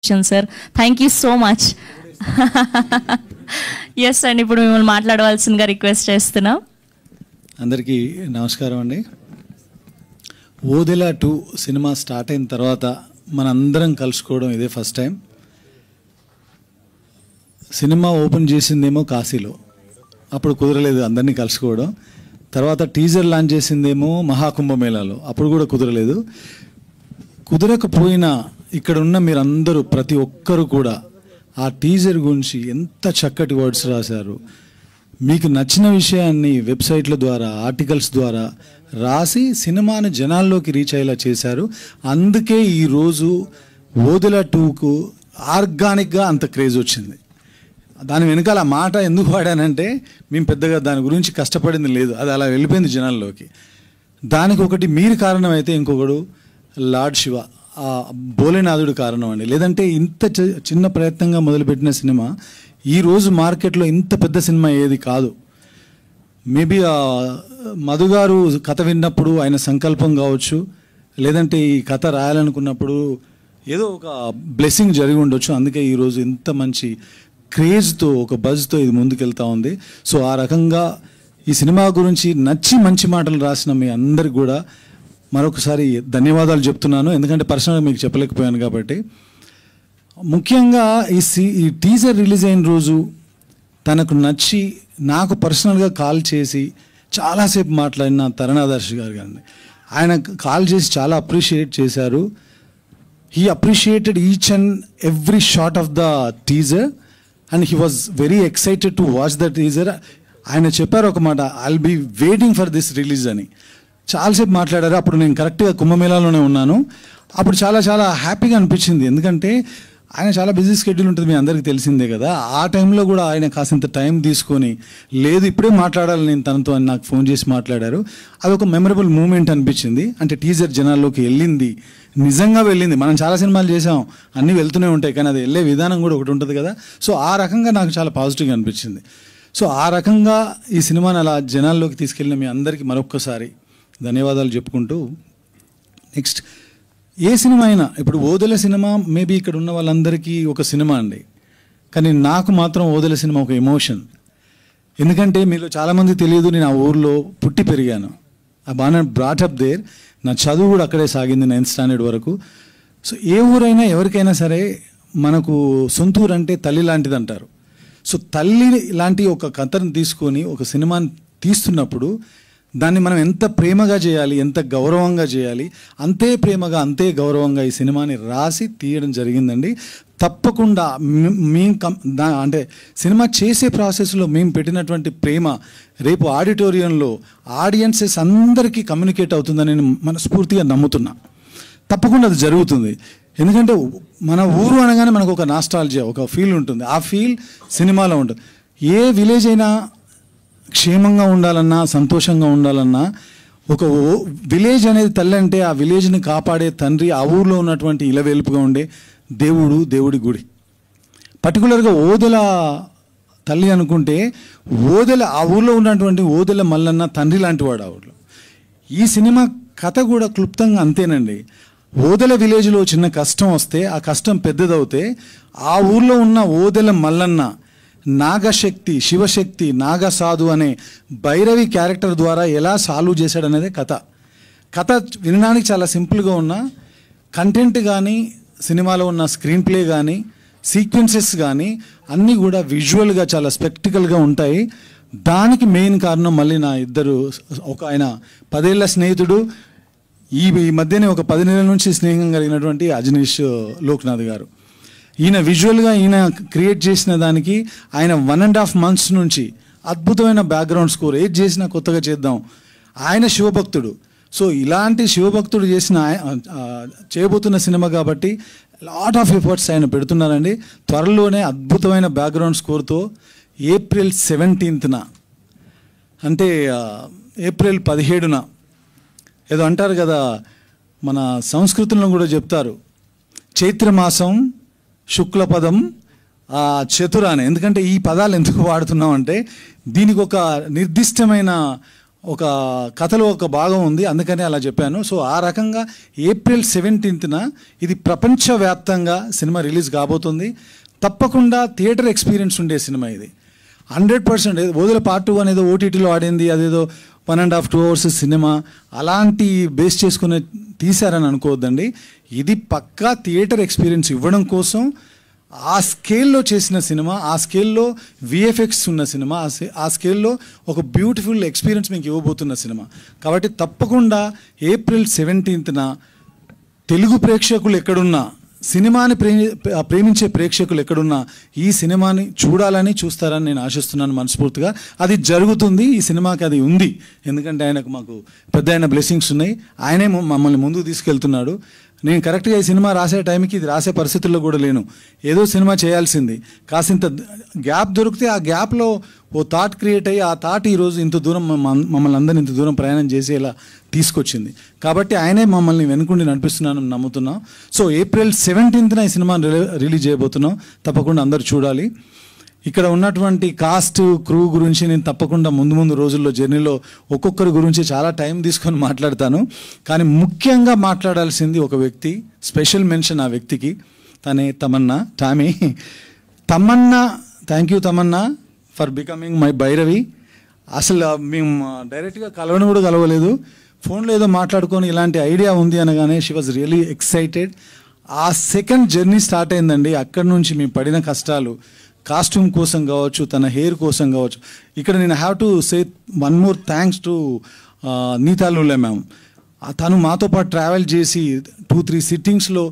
Sir, thank you so much. Yes అండి, ఇప్పుడు మిమ్మల్ని మాట్లాడవలసిందిగా రిక్వెస్ట్ చేస్తున్నాం. అందరికీ నమస్కారం అండి. ఓదెలా 2 సినిమా స్టార్ట్ అయిన తర్వాత మనందరం కలుసుకోవడం ఇదే ఫస్ట్ టైం. సినిమా ఓపెన్ చేసిందేమో కాశీలో, అప్పుడు కుదరలేదు అందరినీ కలుసుకోవడం. తర్వాత టీజర్ లాంచ్ చేసిందేమో మహాకుంభమేళాలో, అప్పుడు కూడా కుదరలేదు. కుదరకపోయినా ఇక్కడ ఉన్న మీరందరూ ప్రతి ఒక్కరు కూడా ఆ టీజర్ గురించి ఎంత చక్కటి వర్డ్స్ రాశారు. మీకు నచ్చిన విషయాన్ని వెబ్సైట్ల ద్వారా, ఆర్టికల్స్ ద్వారా రాసి సినిమాని జనాల్లోకి రీచ్ అయ్యేలా చేశారు. అందుకే ఈరోజు ఓదెలా 2కు ఆర్గానిక్గా అంత క్రేజ్ వచ్చింది. దాని వెనకాల ఆ మాట ఎందుకు వాడానంటే, మేము పెద్దగా దాని గురించి కష్టపడింది లేదు, అది అలా వెళ్ళిపోయింది జనాల్లోకి. దానికి ఒకటి మీరు కారణమైతే ఇంకొకడు లార్డ్ శివ, ఆ భోలేనాథుడు కారణం అండి. లేదంటే ఇంత చిన్న ప్రయత్నంగా మొదలుపెట్టిన సినిమా ఈరోజు మార్కెట్లో ఇంత పెద్ద సినిమా ఏది కాదు. మేబీ మధు గారు కథ విన్నప్పుడు ఆయన సంకల్పం కావచ్చు, లేదంటే ఈ కథ రాయాలనుకున్నప్పుడు ఏదో ఒక బ్లెస్సింగ్ జరిగి ఉండొచ్చు. అందుకే ఈరోజు ఇంత మంచి క్రేజ్తో, ఒక బజ్తో ఇది ముందుకెళ్తా ఉంది. సో ఆ రకంగా ఈ సినిమా గురించి నచ్చి మంచి మాటలు రాసిన మీ అందరికి కూడా మరొకసారి ధన్యవాదాలు చెప్తున్నాను. ఎందుకంటే పర్సనల్గా మీకు చెప్పలేకపోయాను కాబట్టి. ముఖ్యంగా ఈ టీజర్ రిలీజ్ అయిన రోజు తనకు నచ్చి నాకు పర్సనల్గా కాల్ చేసి చాలాసేపు మాట్లాడిన తరుణాదర్శి గారు కానీ, ఆయన కాల్ చేసి చాలా అప్రిషియేట్ చేశారు. He appreciated each and every shot of the teaser and he was very excited to watch the teaser. ఆయన చెప్పారు ఒక మాట, I'll be waiting for this release అని. చాలాసేపు మాట్లాడారు. అప్పుడు నేను కరెక్ట్గా కుంభమేళాలోనే ఉన్నాను. అప్పుడు చాలా చాలా హ్యాపీగా అనిపించింది. ఎందుకంటే ఆయన చాలా బిజీ షెడ్యూల్ ఉంటుంది, మీ అందరికీ తెలిసిందే కదా. ఆ టైంలో కూడా ఆయన కాసింత టైం తీసుకొని, లేదు ఇప్పుడే మాట్లాడాలి నేను తనతో అని నాకు ఫోన్ చేసి మాట్లాడారు. అదొక మెమరబుల్ మూమెంట్ అనిపించింది. అంటే టీజర్ జనాల్లోకి వెళ్ళింది, నిజంగా వెళ్ళింది. మనం చాలా సినిమాలు చేసాం, అన్నీ వెళ్తూనే ఉంటాయి, కానీ అది వెళ్ళే విధానం కూడా ఒకటి ఉంటుంది కదా. సో ఆ రకంగా నాకు చాలా పాజిటివ్గా అనిపించింది. సో ఆ రకంగా ఈ సినిమాని అలా జనాల్లోకి తీసుకెళ్ళిన మీ అందరికీ మరొక్కసారి ధన్యవాదాలు చెప్పుకుంటూ, నెక్స్ట్ ఏ సినిమా అయినా, ఇప్పుడు ఓదెల సినిమా మేబీ ఇక్కడ ఉన్న వాళ్ళందరికీ ఒక సినిమా అండి, కానీ నాకు మాత్రం ఓదెల సినిమా ఒక ఎమోషన్. ఎందుకంటే మీలో చాలామంది తెలియదు, నేను ఆ ఊర్లో పుట్టి పెరిగాను. ఆ బాగా బ్రాటప్ దేర్. నా చదువు కూడా అక్కడే సాగింది 9th స్టాండర్డ్ వరకు. సో ఏ ఊరైనా ఎవరికైనా సరే మనకు సొంత ఊరు అంటే తల్లి లాంటిది అంటారు. సో తల్లి లాంటి ఒక కథను తీసుకొని ఒక సినిమాని తీస్తున్నప్పుడు దాన్ని మనం ఎంత ప్రేమగా చేయాలి, ఎంత గౌరవంగా చేయాలి, అంతే ప్రేమగా అంతే గౌరవంగా ఈ సినిమాని రాసి తీయడం జరిగిందండి. తప్పకుండా అంటే సినిమా చేసే ప్రాసెస్లో మేము పెట్టినటువంటి ప్రేమ రేపు ఆడిటోరియంలో ఆడియన్సెస్ అందరికీ కమ్యూనికేట్ అవుతుందని నేను మనస్ఫూర్తిగా నమ్ముతున్నా. తప్పకుండా అది జరుగుతుంది. ఎందుకంటే మన ఊరు అనగానే మనకు ఒక నాస్టాల్జియా, ఒక ఫీల్ ఉంటుంది. ఆ ఫీల్ సినిమాలో ఉంటుంది. ఏ విలేజ్ అయినా క్షేమంగా ఉండాలన్నా, సంతోషంగా ఉండాలన్నా, ఒక విలేజ్ అనేది తల్లి అంటే ఆ విలేజ్ని కాపాడే తండ్రి, ఆ ఊరిలో ఉన్నటువంటి ఇలవేల్పుగా ఉండే దేవుడి గుడి. పర్టికులర్గా ఓదెల తల్లి అనుకుంటే ఓదెల, ఆ ఊరిలో ఉన్నటువంటి ఓదెల మల్లన్న తండ్రి లాంటి వాడు ఆ ఊరిలో. ఈ సినిమా కథ కూడా క్లుప్తంగా అంతేనండి. ఓదెల విలేజ్లో చిన్న కష్టం వస్తే, ఆ కష్టం పెద్దదవుతే ఆ ఊర్లో ఉన్న ఓదెల మల్లన్న నాగశక్తి, శివశక్తి, నాగసాధు అనే భైరవి క్యారెక్టర్ ద్వారా ఎలా సాల్వ్ చేశాడనేదే కథ. కథ వినడానికి చాలా సింపుల్గా ఉన్న కంటెంట్ కానీ, సినిమాలో ఉన్న స్క్రీన్ ప్లే కానీ, సీక్వెన్సెస్ కానీ అన్నీ కూడా విజువల్గా చాలా స్పెక్టికల్గా ఉంటాయి. దానికి మెయిన్ కారణం మళ్ళీ నా ఇద్దరు, ఒక ఆయన 10 ఏళ్ల స్నేహితుడు, ఈ మధ్యనే ఒక 10 నెలల నుంచి స్నేహం కలిగినటువంటి అజనీష్ లోక్నాథ్ గారు. ఈయన విజువల్గా ఈయన క్రియేట్ చేసిన దానికి ఆయన 1.5 months నుంచి అద్భుతమైన బ్యాక్గ్రౌండ్ స్కోర్, ఏది చేసినా కొత్తగా చేద్దాం. ఆయన శివభక్తుడు. సో ఇలాంటి శివభక్తుడు చేయబోతున్న సినిమా కాబట్టి లాట్ ఆఫ్ ఎఫర్ట్స్ ఆయన పెడుతున్నారండి. త్వరలోనే అద్భుతమైన బ్యాక్గ్రౌండ్ స్కోర్తో April 17th, అంటే April 17న ఏదో అంటారు కదా, మన సంస్కృతంలో కూడా చెప్తారు, చైత్రమాసం శుక్లపదం చతుర అని. ఎందుకంటే ఈ పదాలు ఎందుకు వాడుతున్నాం అంటే, దీనికి ఒక నిర్దిష్టమైన ఒక కథలో ఒక భాగం ఉంది, అందుకని అలా చెప్పాను. సో ఆ రకంగా April 17th ఇది ప్రపంచవ్యాప్తంగా సినిమా రిలీజ్ కాబోతుంది. తప్పకుండా థియేటర్ ఎక్స్పీరియన్స్ ఉండే సినిమా ఇది 100%. ఓదెల పార్ట్ 2 అనేది ఓటీటీలో ఆడింది, అదేదో 1.5 2 hours సినిమా అలాంటి బేస్ చేసుకుని తీశారని అనుకోవద్దండి. ఇది పక్కా థియేటర్ ఎక్స్పీరియన్స్ ఇవ్వడం కోసం ఆ స్కేల్లో చేసిన సినిమా, ఆ స్కేల్లో VFX ఉన్న సినిమా, ఆ స్కేల్లో ఒక బ్యూటిఫుల్ ఎక్స్పీరియన్స్ మీకు ఇవ్వబోతున్న సినిమా. కాబట్టి తప్పకుండా April 17th తెలుగు ప్రేక్షకులు ఎక్కడున్నా, సినిమాని ప్రేమించే ప్రేక్షకులు ఎక్కడున్నా ఈ సినిమాని చూస్తారని నేను ఆశిస్తున్నాను మనస్ఫూర్తిగా. అది జరుగుతుంది, ఈ సినిమాకి అది ఉంది. ఎందుకంటే ఆయనకు మాకు పెద్ద ఆయన బ్లెస్సింగ్స్ ఉన్నాయి, ఆయనే మమ్మల్ని ముందుకు తీసుకెళ్తున్నాడు. నేను కరెక్ట్గా ఈ సినిమా రాసే టైంకి ఇది రాసే పరిస్థితుల్లో కూడా లేను. ఏదో సినిమా చేయాల్సింది, కాసింత గ్యాప్ దొరికితే ఆ గ్యాప్లో ఓ థాట్ క్రియేట్ అయ్యి ఆ థాట్ ఈరోజు ఇంత దూరం మమ్మల్ని అందరినీ ఇంత దూరం ప్రయాణం చేసేలా తీసుకొచ్చింది. కాబట్టి ఆయనే మమ్మల్ని వెనుకుండి నడిపిస్తున్నానని నమ్ముతున్నాం. సో April 17th ఈ సినిమా రిలీజ్ చేయబోతున్నాం. తప్పకుండా అందరూ చూడాలి. ఇక్కడ ఉన్నటువంటి కాస్ట్ క్రూ గురించి నేను తప్పకుండా ముందు రోజుల్లో జర్నీలో ఒక్కొక్కరి గురించి చాలా టైం తీసుకొని మాట్లాడతాను. కానీ ముఖ్యంగా మాట్లాడాల్సింది ఒక వ్యక్తి, స్పెషల్ మెన్షన్ ఆ వ్యక్తికి. తనే Tamannaah. Thank you Tamannaah for becoming my Bhairavi. అసలు మేము డైరెక్ట్గా కలవని కూడా కలవలేదు, ఫోన్లో ఏదో మాట్లాడుకొని ఇలాంటి ఐడియా ఉంది అనగానే షీ వాజ్ రియలీ ఎక్సైటెడ్. ఆ సెకండ్ జర్నీ స్టార్ట్ అయిందండి. అక్కడి నుంచి మేము పడిన కష్టాలు, కాస్ట్యూమ్ కోసం కావచ్చు, తన హెయిర్ కోసం కావచ్చు. ఇక్కడ నేను have to say one more thanks to నీతాలులే మ్యామ్. తను మాతో పాటు ట్రావెల్ చేసి 2-3 సిట్టింగ్స్లో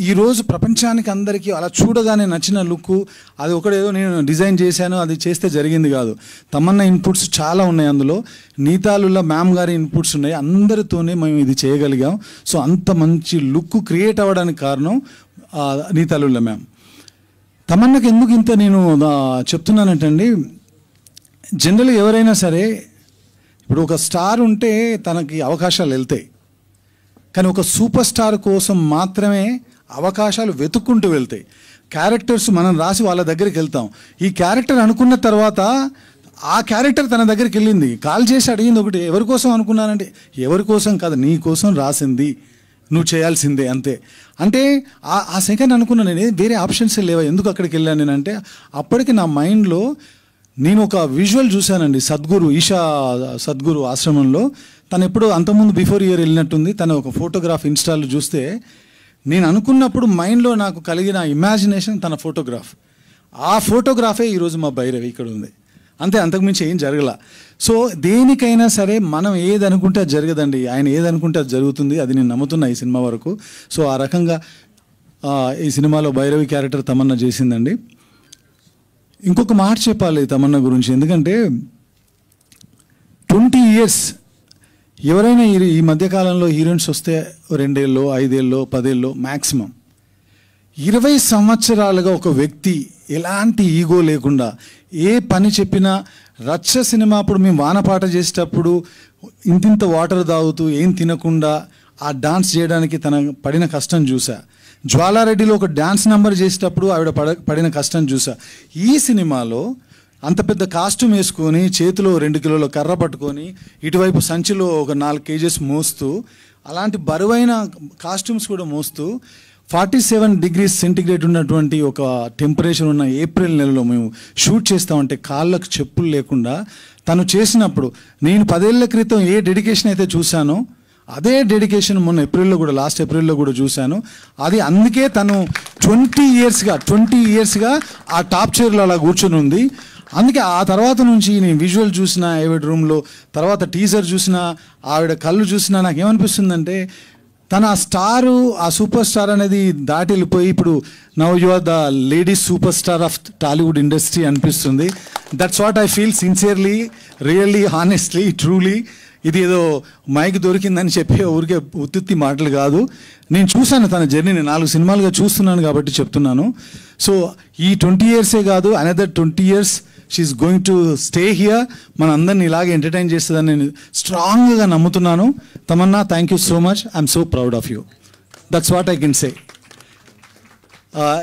ఈరోజు ప్రపంచానికి అందరికీ అలా చూడగానే నచ్చిన లుక్, అది ఒకటేదో నేను డిజైన్ చేశాను, అది చేస్తే జరిగింది కాదు. తమన్నా ఇన్పుట్స్ చాలా ఉన్నాయి, అందులో నీతాలుల్లా మ్యామ్ గారి ఇన్పుట్స్ ఉన్నాయి. అందరితోనే మేము ఇది చేయగలిగాం. సో అంత మంచి లుక్ క్రియేట్ అవ్వడానికి కారణం నీతాలుల్లా మ్యామ్. తమన్నాకి ఎందుకు ఇంత నేను చెప్తున్నానంటండి, జనరల్గా ఎవరైనా సరే ఇప్పుడు ఒక స్టార్ ఉంటే తనకి అవకాశాలు వెళ్తాయి, కానీ ఒక సూపర్ స్టార్ కోసం మాత్రమే అవకాశాలు వెతుక్కుంటూ వెళ్తాయి. క్యారెక్టర్స్ మనం రాసి వాళ్ళ దగ్గరికి వెళ్తాం. ఈ క్యారెక్టర్ అనుకున్న తర్వాత ఆ క్యారెక్టర్ తన దగ్గరికి వెళ్ళింది, కాల్ చేసి అడిగింది ఒకటి, ఎవరి కోసం అనుకున్నానంటే ఎవరి కోసం కాదు, నీ కోసం రాసింది, నువ్వు చేయాల్సిందే అంతే. అంటే ఆ సెకండ్ అనుకున్నా నేను, వేరే ఆప్షన్స్ లేవా, ఎందుకు అక్కడికి వెళ్ళాను నేనంటే అప్పటికి నా మైండ్లో నేను ఒక విజువల్ చూశానండి. ఈషా సద్గురు ఆశ్రమంలో తను ఎప్పుడు అంతకుముందు బిఫోర్ ఇయర్ వెళ్ళినట్టుంది. తన ఒక ఫోటోగ్రాఫ్ ఇన్స్టాలో చూస్తే నేను అనుకున్నప్పుడు మైండ్లో నాకు కలిగిన ఇమాజినేషన్ తన ఫోటోగ్రాఫ్. ఆ ఫోటోగ్రాఫే ఈరోజు మా భైరవి ఇక్కడ ఉంది. అంతే, అంతకుమించి ఏం జరగల. సో దేనికైనా సరే మనం ఏది అనుకుంటే అది జరగదండి, ఆయన ఏది అనుకుంటే అది జరుగుతుంది. అది నేను నమ్ముతున్నా ఈ సినిమా వరకు. సో ఆ రకంగా ఈ సినిమాలో భైరవి క్యారెక్టర్ తమన్నా చేసిందండి. ఇంకొక మాట చెప్పాలి తమన్నా గురించి, ఎందుకంటే 20 years ఎవరైనా ఈ మధ్యకాలంలో హీరోయిన్స్ వస్తే 2 ఏళ్ళో 5 ఏళ్ళో 10 ఏళ్ళో మ్యాక్సిమం, 20 సంవత్సరాలుగా ఒక వ్యక్తి ఎలాంటి ఈగో లేకుండా ఏ పని చెప్పినా, రచ్చ సినిమా అప్పుడు మేము వానపాట చేసేటప్పుడు ఇంతింత వాటర్ తాగుతూ ఏం తినకుండా ఆ డాన్స్ చేయడానికి తన పడిన కష్టం చూసా. జ్వాలారెడ్డిలో ఒక డ్యాన్స్ నెంబర్ చేసేటప్పుడు ఆవిడ పడిన కష్టం చూసా. ఈ సినిమాలో అంత పెద్ద కాస్ట్యూమ్ వేసుకొని, చేతిలో 2 కిలోల కర్ర పట్టుకొని, ఇటువైపు సంచిలో ఒక 4 kgs మోస్తూ, అలాంటి బరువైన కాస్ట్యూమ్స్ కూడా మోస్తూ 47 degrees సెంటిగ్రేడ్ ఉన్నటువంటి ఒక టెంపరేచర్ ఉన్న ఏప్రిల్ నెలలో మేము షూట్ చేస్తామంటే కాళ్ళకు చెప్పులు లేకుండా తను చేసినప్పుడు, నేను 10 ఏళ్ల క్రితం ఏ డెడికేషన్ అయితే చూశానో అదే డెడికేషన్ మొన్న లాస్ట్ ఏప్రిల్లో కూడా చూశాను. అది అందుకే తను 20 yearsగా ఆ టాప్ చైర్లో అలా కూర్చొని ఉంది. అందుకే ఆ తర్వాత నుంచి నేను విజువల్ చూసిన ఆవిడ రూమ్లో, తర్వాత టీజర్ చూసిన ఆవిడ కళ్ళు చూసినా నాకేమనిపిస్తుందంటే తన ఆ సూపర్ స్టార్ అనేది దాటి వెళ్ళిపోయి ఇప్పుడు now you are the lady super star of Tollywood industry అనిపిస్తుంది. That's what I feel sincerely, really, honestly, truly. ఇది ఏదో మైక్ దొరికిందని చెప్పి ఊరికే ఉత్తి మాటలు కాదు. నేను చూశాను తన జర్నీని, 4 సినిమాలుగా చూస్తున్నాను కాబట్టి చెప్తున్నాను. సో ఈ 20 years కాదు, another 20 years she's going to stay here. మన అందరినీ ఇలాగే ఎంటర్టైన్ చేస్తుందని నేను స్ట్రాంగ్గా నమ్ముతున్నాను. Tamannaah, thank you so much. I'm so proud of you. That's what I can say.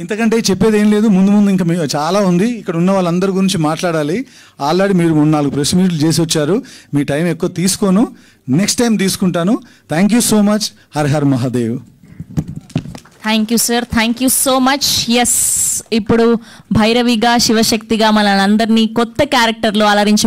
ఇంతకంటే చెప్పేది ఏం లేదు. ముందు ముందు ఇంకా చాలా ఉంది. ఇక్కడ ఉన్న వాళ్ళందరి గురించి మాట్లాడాలి. ఆల్రెడీ మీరు 3-4 ప్రెస్ మీట్లు చేసి వచ్చారు. మీ టైం ఎక్కువ తీసుకోను, నెక్స్ట్ టైం తీసుకుంటాను. Thank you so much. Har Har Mahadev. Thank you sir, thank you so much. Yes, ఇప్పుడు భైరవిగా శివశక్తిగా మనందరినీ కొత్త క్యారెక్టర్లో అలరించి